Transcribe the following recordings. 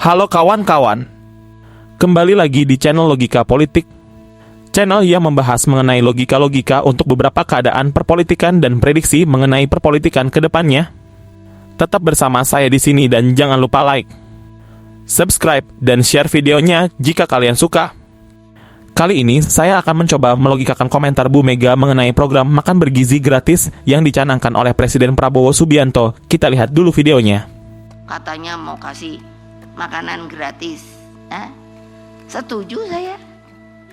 Halo kawan-kawan, kembali lagi di channel Logika Politik, channel yang membahas mengenai logika-logika untuk beberapa keadaan perpolitikan dan prediksi mengenai perpolitikan ke depannya. Tetap bersama saya di sini dan jangan lupa like, subscribe, dan share videonya jika kalian suka. Kali ini saya akan mencoba melogikakan komentar Bu Mega mengenai program makan bergizi gratis yang dicanangkan oleh Presiden Prabowo Subianto. Kita lihat dulu videonya. Katanya mau kasih makanan gratis, setuju saya,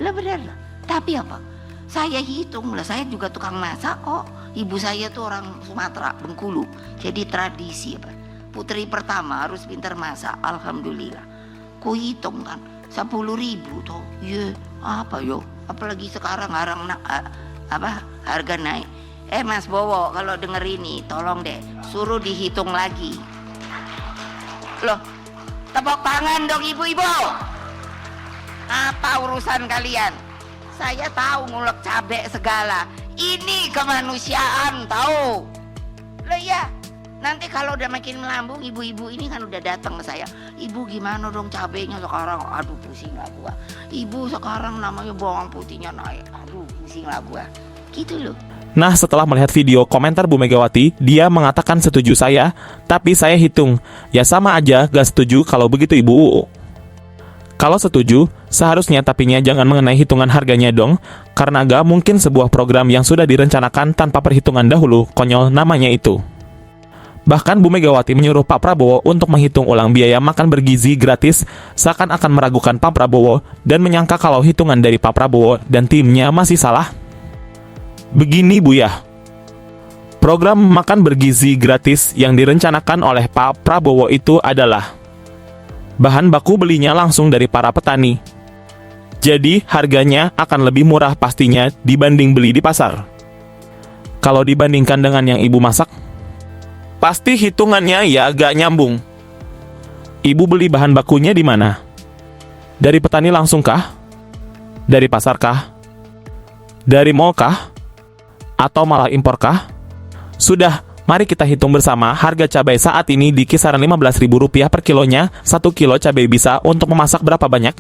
lah benar lah. Tapi apa? Saya hitung lah, saya juga tukang masak kok. Ibu saya tuh orang Sumatera, Bengkulu. Jadi tradisi apa? Putri pertama harus pintar masak, alhamdulillah. Ku hitung kan, 10.000 toh, iya apa yo? Apalagi sekarang harga naik. Mas Bowo, kalau denger ini, tolong deh, suruh dihitung lagi. Loh, tepuk tangan dong ibu-ibu. Apa urusan kalian? Saya tahu ngulek cabai segala. Ini kemanusiaan tahu. Loh ya, nanti kalau udah makin melambung, ibu-ibu ini kan udah datang ke saya. Ibu gimana dong cabainya sekarang? Aduh pusing lah gua. Ibu sekarang namanya bawang putihnya naik. Aduh pusing lah gua. Gitu loh. Nah, setelah melihat video komentar Bu Megawati, dia mengatakan setuju saya, tapi saya hitung, ya sama aja gak setuju kalau begitu Ibu UU. Kalau setuju, seharusnya tapinya jangan mengenai hitungan harganya dong, karena gak mungkin sebuah program yang sudah direncanakan tanpa perhitungan dahulu, konyol namanya itu. Bahkan Bu Megawati menyuruh Pak Prabowo untuk menghitung ulang biaya makan bergizi gratis, seakan-akan meragukan Pak Prabowo dan menyangka kalau hitungan dari Pak Prabowo dan timnya masih salah. Begini Buya, program makan bergizi gratis yang direncanakan oleh Pak Prabowo itu adalah bahan baku belinya langsung dari para petani. Jadi harganya akan lebih murah pastinya dibanding beli di pasar. Kalau dibandingkan dengan yang ibu masak, pasti hitungannya ya agak nyambung. Ibu beli bahan bakunya di mana? Dari petani langsung kah? Dari pasar kah? Dari mall kah? Atau malah impor kah? Sudah, mari kita hitung bersama harga cabai saat ini di kisaran Rp15.000 per kilonya. 1 kilo cabai bisa untuk memasak berapa banyak?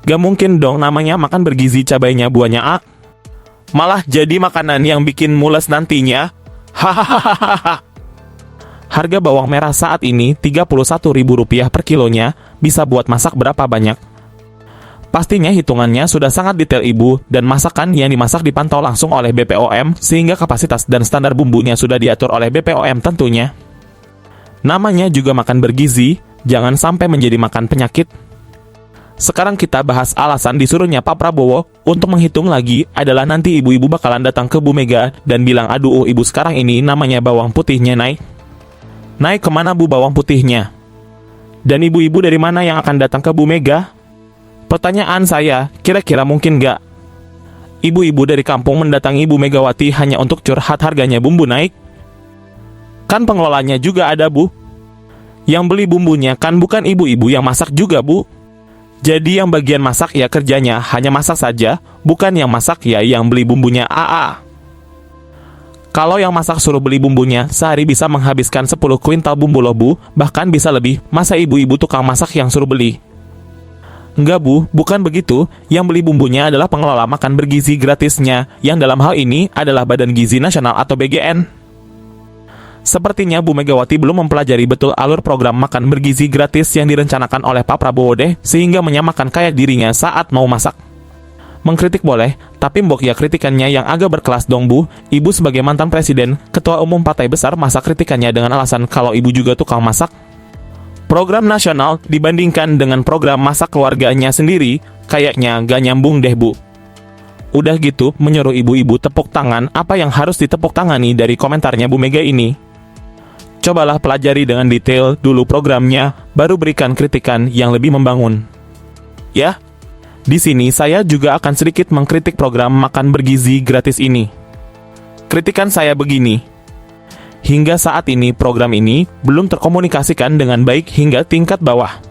Gak mungkin dong namanya makan bergizi cabainya buahnya A. Malah jadi makanan yang bikin mules nantinya. Hahaha. Harga bawang merah saat ini Rp31.000 per kilonya, bisa buat masak berapa banyak? Pastinya hitungannya sudah sangat detail ibu, dan masakan yang dimasak dipantau langsung oleh BPOM, sehingga kapasitas dan standar bumbunya sudah diatur oleh BPOM tentunya. Namanya juga makan bergizi, jangan sampai menjadi makan penyakit. Sekarang kita bahas alasan disuruhnya Pak Prabowo untuk menghitung lagi adalah nanti ibu-ibu bakalan datang ke Bu Mega dan bilang, aduh ibu sekarang ini namanya bawang putihnya naik. Naik kemana Bu bawang putihnya? Dan ibu-ibu dari mana yang akan datang ke Bu Mega? Pertanyaan saya, kira-kira mungkin gak ibu-ibu dari kampung mendatangi Bu Megawati hanya untuk curhat harganya bumbu naik? Kan pengelolanya juga ada Bu. Yang beli bumbunya kan bukan ibu-ibu yang masak juga Bu. Jadi yang bagian masak ya kerjanya hanya masak saja, bukan yang masak ya yang beli bumbunya AA. Kalau yang masak suruh beli bumbunya, sehari bisa menghabiskan 10 kuintal bumbu loh Bu, bahkan bisa lebih. Masa ibu-ibu tukang masak yang suruh beli? Enggak Bu, bukan begitu. Yang beli bumbunya adalah pengelola makan bergizi gratisnya, yang dalam hal ini adalah Badan Gizi Nasional atau BGN. Sepertinya Bu Megawati belum mempelajari betul alur program makan bergizi gratis yang direncanakan oleh Pak Prabowo deh, sehingga menyamakan kayak dirinya saat mau masak. Mengkritik boleh, tapi mbok ya kritikannya yang agak berkelas dong Bu. Ibu sebagai mantan presiden, ketua umum partai besar, masa kritikannya dengan alasan kalau ibu juga tukang masak? Program nasional dibandingkan dengan program masak keluarganya sendiri, kayaknya gak nyambung deh Bu. Udah gitu, menyuruh ibu-ibu tepuk tangan apa yang harus ditepuk tangani dari komentarnya Bu Mega ini. Cobalah pelajari dengan detail dulu programnya, baru berikan kritikan yang lebih membangun. Ya, di sini saya juga akan sedikit mengkritik program makan bergizi gratis ini. Kritikan saya begini. Hingga saat ini program ini belum terkomunikasikan dengan baik hingga tingkat bawah.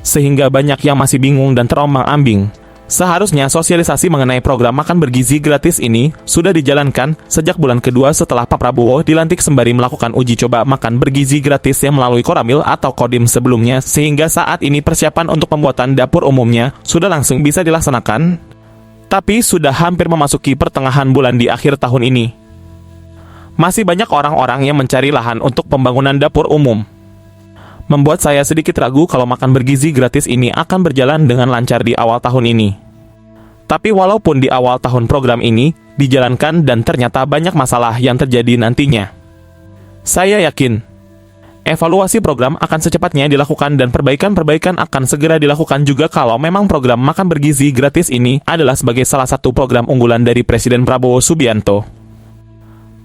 Sehingga banyak yang masih bingung dan terombang-ambing. Seharusnya sosialisasi mengenai program makan bergizi gratis ini sudah dijalankan sejak bulan kedua setelah Pak Prabowo dilantik sembari melakukan uji coba makan bergizi gratis yang melalui Koramil atau Kodim sebelumnya, sehingga saat ini persiapan untuk pembuatan dapur umumnya sudah langsung bisa dilaksanakan, tapi sudah hampir memasuki pertengahan bulan di akhir tahun ini. Masih banyak orang-orang yang mencari lahan untuk pembangunan dapur umum. Membuat saya sedikit ragu kalau makan bergizi gratis ini akan berjalan dengan lancar di awal tahun ini. Tapi walaupun di awal tahun program ini dijalankan dan ternyata banyak masalah yang terjadi nantinya, saya yakin evaluasi program akan secepatnya dilakukan dan perbaikan-perbaikan akan segera dilakukan juga kalau memang program makan bergizi gratis ini adalah sebagai salah satu program unggulan dari Presiden Prabowo Subianto.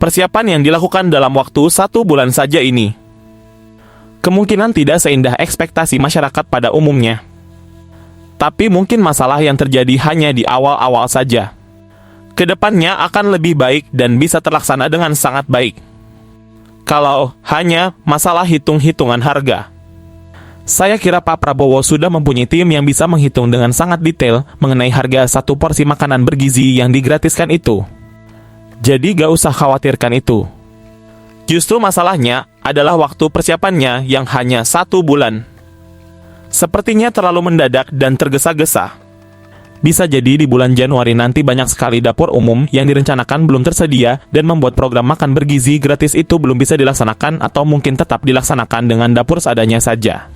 Persiapan yang dilakukan dalam waktu 1 bulan saja ini kemungkinan tidak seindah ekspektasi masyarakat pada umumnya. Tapi mungkin masalah yang terjadi hanya di awal-awal saja. Kedepannya akan lebih baik dan bisa terlaksana dengan sangat baik. Kalau hanya masalah hitung-hitungan harga, saya kira Pak Prabowo sudah mempunyai tim yang bisa menghitung dengan sangat detail mengenai harga satu porsi makanan bergizi yang digratiskan itu. Jadi gak usah khawatirkan itu. Justru masalahnya adalah waktu persiapannya yang hanya 1 bulan. Sepertinya terlalu mendadak dan tergesa-gesa. Bisa jadi di bulan Januari nanti banyak sekali dapur umum yang direncanakan belum tersedia dan membuat program makan bergizi gratis itu belum bisa dilaksanakan atau mungkin tetap dilaksanakan dengan dapur seadanya saja.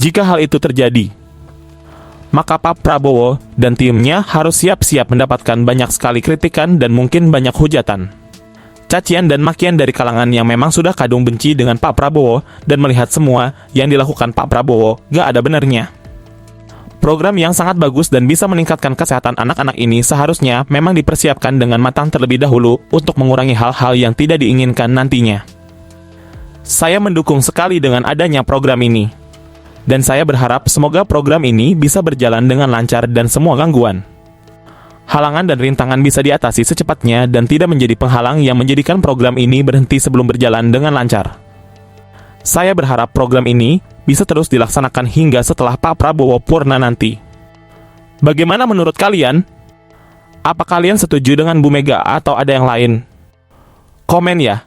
Jika hal itu terjadi, maka Pak Prabowo dan timnya harus siap-siap mendapatkan banyak sekali kritikan dan mungkin banyak hujatan, cacian dan makian dari kalangan yang memang sudah kadung benci dengan Pak Prabowo dan melihat semua yang dilakukan Pak Prabowo gak ada benernya. Program yang sangat bagus dan bisa meningkatkan kesehatan anak-anak ini seharusnya memang dipersiapkan dengan matang terlebih dahulu untuk mengurangi hal-hal yang tidak diinginkan nantinya. Saya mendukung sekali dengan adanya program ini. Dan saya berharap semoga program ini bisa berjalan dengan lancar dan semua gangguan, halangan dan rintangan bisa diatasi secepatnya dan tidak menjadi penghalang yang menjadikan program ini berhenti sebelum berjalan dengan lancar. Saya berharap program ini bisa terus dilaksanakan hingga setelah Pak Prabowo purna nanti. Bagaimana menurut kalian? Apa kalian setuju dengan Bu Mega atau ada yang lain? Komen ya.